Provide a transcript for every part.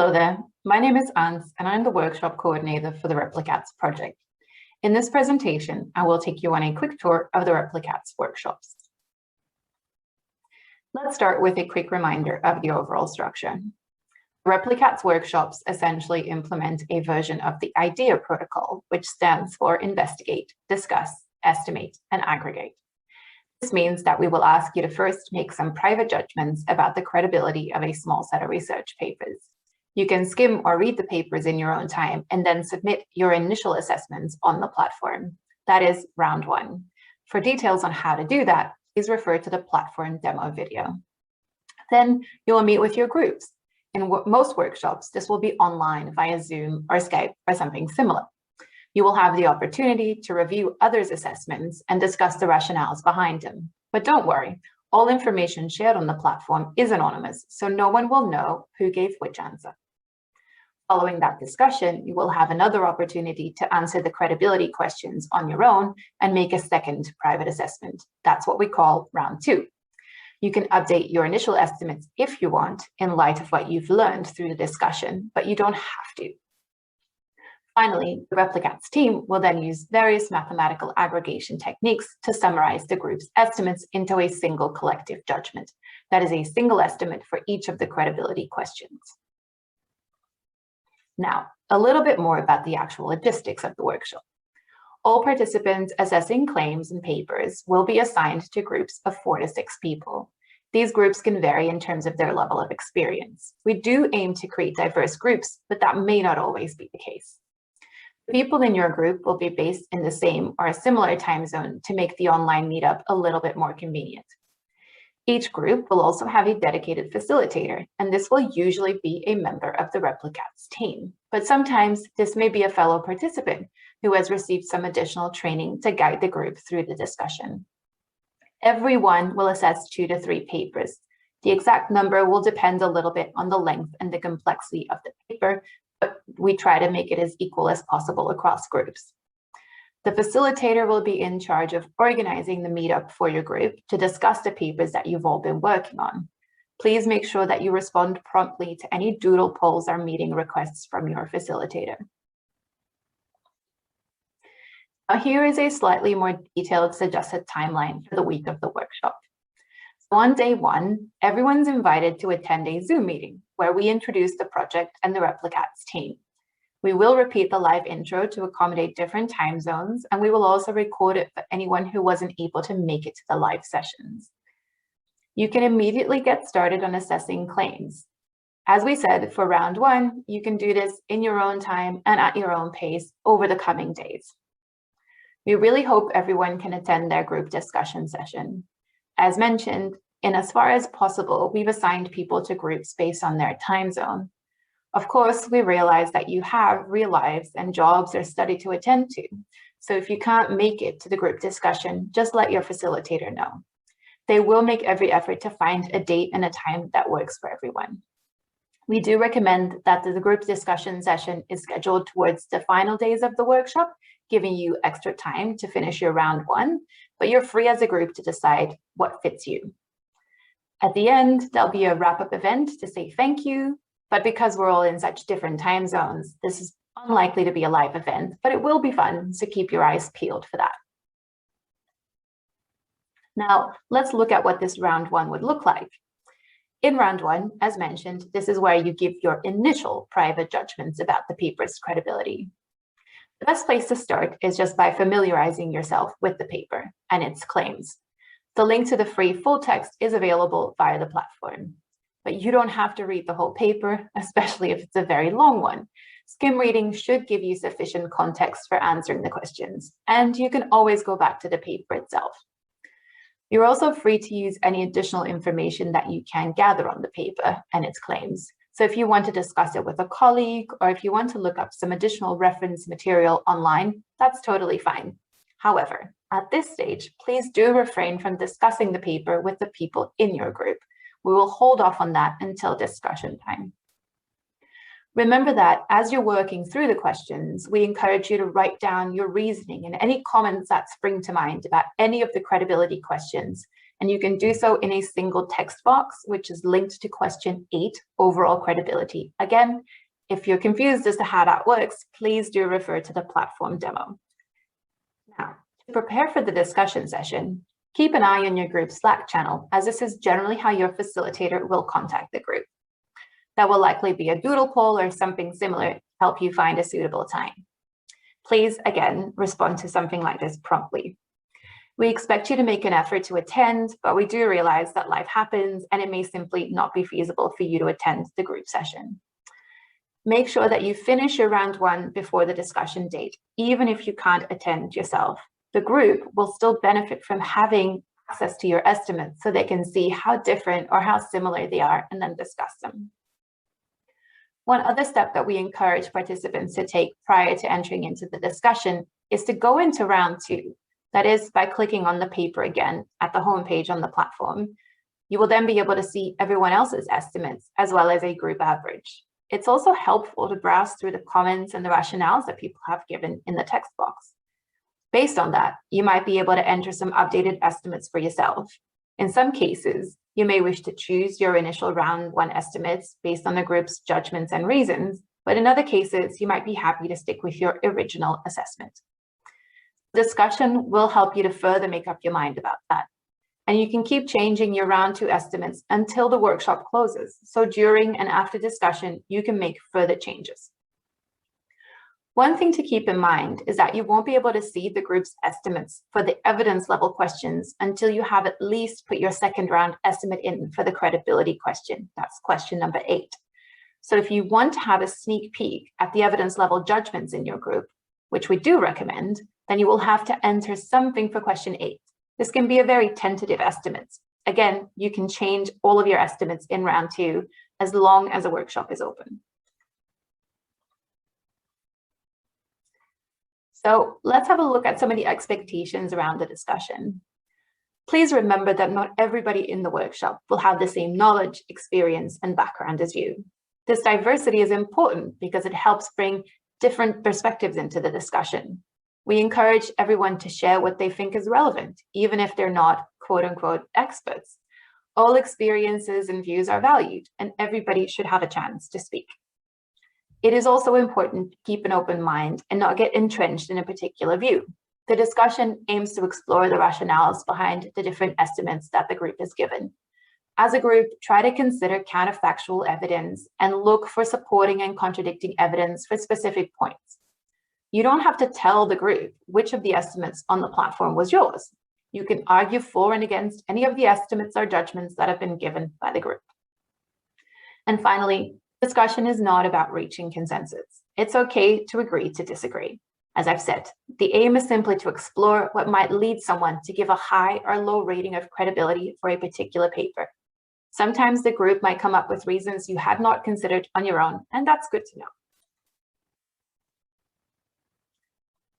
Hello there, my name is Ans and I'm the workshop coordinator for the repliCATS project. In this presentation, I will take you on a quick tour of the repliCATS workshops. Let's start with a quick reminder of the overall structure. repliCATS workshops essentially implement a version of the IDEA protocol, which stands for investigate, discuss, estimate, and aggregate. This means that we will ask you to first make some private judgments about the credibility of a small set of research papers. You can skim or read the papers in your own time and then submit your initial assessments on the platform. That is round one. For details on how to do that, please refer to the platform demo video. Then you will meet with your groups. In most workshops, this will be online via Zoom or Skype or something similar. You will have the opportunity to review others' assessments and discuss the rationales behind them. But don't worry, all information shared on the platform is anonymous, so no one will know who gave which answer. Following that discussion, you will have another opportunity to answer the credibility questions on your own and make a second private assessment. That's what we call round two. You can update your initial estimates if you want in light of what you've learned through the discussion, but you don't have to. Finally, the repliCATS team will then use various mathematical aggregation techniques to summarize the group's estimates into a single collective judgment. That is a single estimate for each of the credibility questions. Now, a little bit more about the actual logistics of the workshop. All participants assessing claims and papers will be assigned to groups of 4 to 6 people. These groups can vary in terms of their level of experience. We do aim to create diverse groups, but that may not always be the case. The people in your group will be based in the same or a similar time zone to make the online meetup a little bit more convenient. Each group will also have a dedicated facilitator, and this will usually be a member of the repliCATS team. But sometimes this may be a fellow participant who has received some additional training to guide the group through the discussion. Everyone will assess 2 to 3 papers. The exact number will depend a little bit on the length and the complexity of the paper, but we try to make it as equal as possible across groups. The facilitator will be in charge of organizing the meetup for your group to discuss the papers that you've all been working on. Please make sure that you respond promptly to any doodle polls or meeting requests from your facilitator. Now, here is a slightly more detailed suggested timeline for the week of the workshop. So on day 1, everyone's invited to attend a Zoom meeting where we introduce the project and the repliCATS team. We will repeat the live intro to accommodate different time zones, and we will also record it for anyone who wasn't able to make it to the live sessions. You can immediately get started on assessing claims. As we said, for round 1, you can do this in your own time and at your own pace over the coming days. We really hope everyone can attend their group discussion session. As mentioned, in as far as possible, we've assigned people to groups based on their time zone. Of course, we realize that you have real lives and jobs or study to attend to. So if you can't make it to the group discussion, just let your facilitator know. They will make every effort to find a date and a time that works for everyone. We do recommend that the group discussion session is scheduled towards the final days of the workshop, giving you extra time to finish your round 1, but you're free as a group to decide what fits you. At the end, there'll be a wrap-up event to say thank you, but because we're all in such different time zones, this is unlikely to be a live event, but it will be fun, so keep your eyes peeled for that. Now, let's look at what this round 1 would look like. In round 1, as mentioned, this is where you give your initial private judgments about the paper's credibility. The best place to start is just by familiarizing yourself with the paper and its claims. The link to the free full text is available via the platform. But you don't have to read the whole paper, especially if it's a very long one. Skim reading should give you sufficient context for answering the questions, and you can always go back to the paper itself. You're also free to use any additional information that you can gather on the paper and its claims. So if you want to discuss it with a colleague, or if you want to look up some additional reference material online, that's totally fine. However, at this stage, please do refrain from discussing the paper with the people in your group. We will hold off on that until discussion time. Remember that as you're working through the questions, we encourage you to write down your reasoning and any comments that spring to mind about any of the credibility questions and you can do so in a single text box, which is linked to question 8, overall credibility. Again, if you're confused as to how that works, please do refer to the platform demo. Now, to prepare for the discussion session, keep an eye on your group Slack channel, as this is generally how your facilitator will contact the group. That will likely be a doodle poll or something similar to help you find a suitable time. Please, again, respond to something like this promptly. We expect you to make an effort to attend, but we do realize that life happens and it may simply not be feasible for you to attend the group session. Make sure that you finish your round 1 before the discussion date, even if you can't attend yourself. The group will still benefit from having access to your estimates so they can see how different or how similar they are and then discuss them. One other step that we encourage participants to take prior to entering into the discussion is to go into round 2. That is, by clicking on the paper again at the homepage on the platform. You will then be able to see everyone else's estimates as well as a group average. It's also helpful to browse through the comments and the rationales that people have given in the text box. Based on that, you might be able to enter some updated estimates for yourself. In some cases, you may wish to choose your initial round 1 estimates based on the group's judgments and reasons, but in other cases, you might be happy to stick with your original assessment. Discussion will help you to further make up your mind about that. And you can keep changing your round 2 estimates until the workshop closes. So during and after discussion, you can make further changes. One thing to keep in mind is that you won't be able to see the group's estimates for the evidence level questions until you have at least put your second round estimate in for the credibility question. That's question number 8. So if you want to have a sneak peek at the evidence level judgments in your group, which we do recommend, then you will have to enter something for question 8. This can be a very tentative estimate. Again, you can change all of your estimates in round 2 as long as the workshop is open. So let's have a look at some of the expectations around the discussion. Please remember that not everybody in the workshop will have the same knowledge, experience, and background as you. This diversity is important because it helps bring different perspectives into the discussion. We encourage everyone to share what they think is relevant, even if they're not quote-unquote experts. All experiences and views are valued, and everybody should have a chance to speak. It is also important to keep an open mind and not get entrenched in a particular view. The discussion aims to explore the rationales behind the different estimates that the group is given. As a group, try to consider counterfactual evidence and look for supporting and contradicting evidence for specific points. You don't have to tell the group which of the estimates on the platform was yours. You can argue for and against any of the estimates or judgments that have been given by the group. And finally, discussion is not about reaching consensus. It's okay to agree to disagree. As I've said, the aim is simply to explore what might lead someone to give a high or low rating of credibility for a particular paper. Sometimes the group might come up with reasons you had not considered on your own, and that's good to know.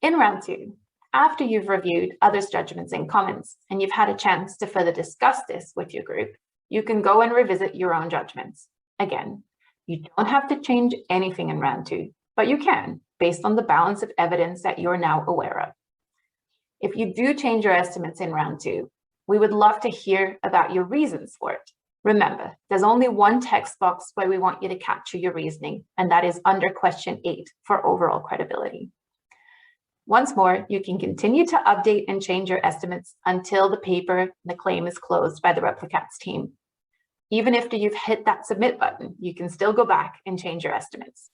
In round 2, after you've reviewed others' judgments and comments, and you've had a chance to further discuss this with your group, you can go and revisit your own judgments. Again, you don't have to change anything in round 2, but you can, based on the balance of evidence that you're now aware of. If you do change your estimates in round 2, we would love to hear about your reasons for it. Remember, there's only one text box where we want you to capture your reasoning, and that is under question 8 for overall credibility. Once more, you can continue to update and change your estimates until the paper and the claim is closed by the repliCATS team. Even after you've hit that submit button, you can still go back and change your estimates.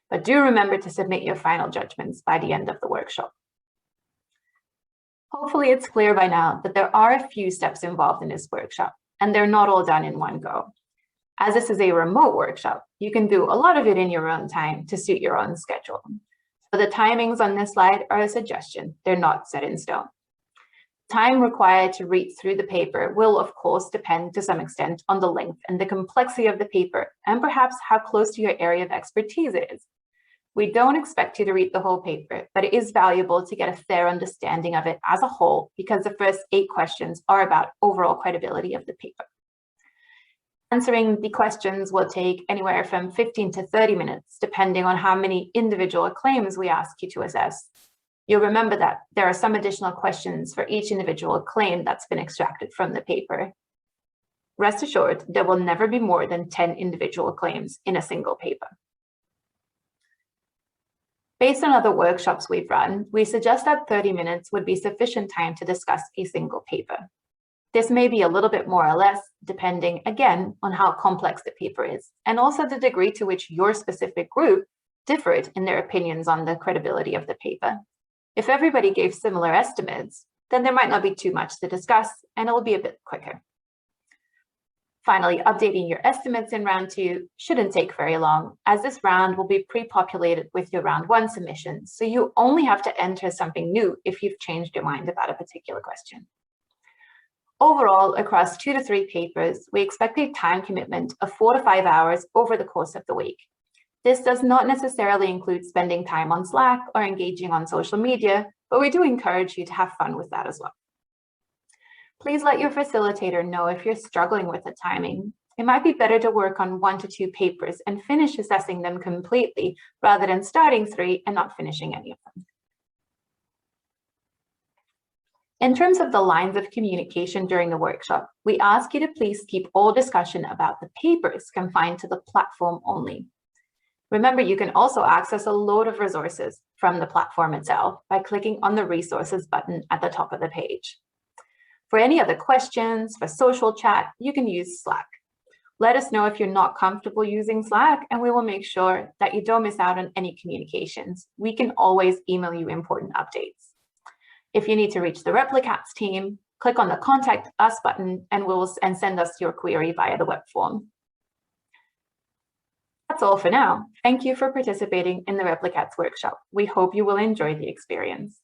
But do remember to submit your final judgments by the end of the workshop. Hopefully it's clear by now that there are a few steps involved in this workshop, and they're not all done in one go. As this is a remote workshop, you can do a lot of it in your own time to suit your own schedule. So the timings on this slide are a suggestion, they're not set in stone. Time required to read through the paper will, of course, depend to some extent on the length and the complexity of the paper, and perhaps how close to your area of expertise it is. We don't expect you to read the whole paper, but it is valuable to get a fair understanding of it as a whole, because the first 8 questions are about overall credibility of the paper. Answering the questions will take anywhere from 15 to 30 minutes, depending on how many individual claims we ask you to assess. You'll remember that there are some additional questions for each individual claim that's been extracted from the paper. Rest assured, there will never be more than 10 individual claims in a single paper. Based on other workshops we've run, we suggest that 30 minutes would be sufficient time to discuss a single paper. This may be a little bit more or less, depending, again, on how complex the paper is, and also the degree to which your specific group differed in their opinions on the credibility of the paper. If everybody gave similar estimates, then there might not be too much to discuss, and it will be a bit quicker. Finally, updating your estimates in round 2 shouldn't take very long, as this round will be pre-populated with your round 1 submissions, so you only have to enter something new if you've changed your mind about a particular question. Overall, across 2 to 3 papers, we expect a time commitment of 4 to 5 hours over the course of the week. This does not necessarily include spending time on Slack or engaging on social media, but we do encourage you to have fun with that as well. Please let your facilitator know if you're struggling with the timing. It might be better to work on 1 to 2 papers and finish assessing them completely rather than starting 3 and not finishing any of them. In terms of the lines of communication during the workshop, we ask you to please keep all discussion about the papers confined to the platform only. Remember, you can also access a load of resources from the platform itself by clicking on the resources button at the top of the page. For any other questions, for social chat, you can use Slack. Let us know if you're not comfortable using Slack, and we will make sure that you don't miss out on any communications. We can always email you important updates. If you need to reach the repliCATS team, click on the Contact Us button and send us your query via the web form. That's all for now. Thank you for participating in the repliCATS workshop. We hope you will enjoy the experience.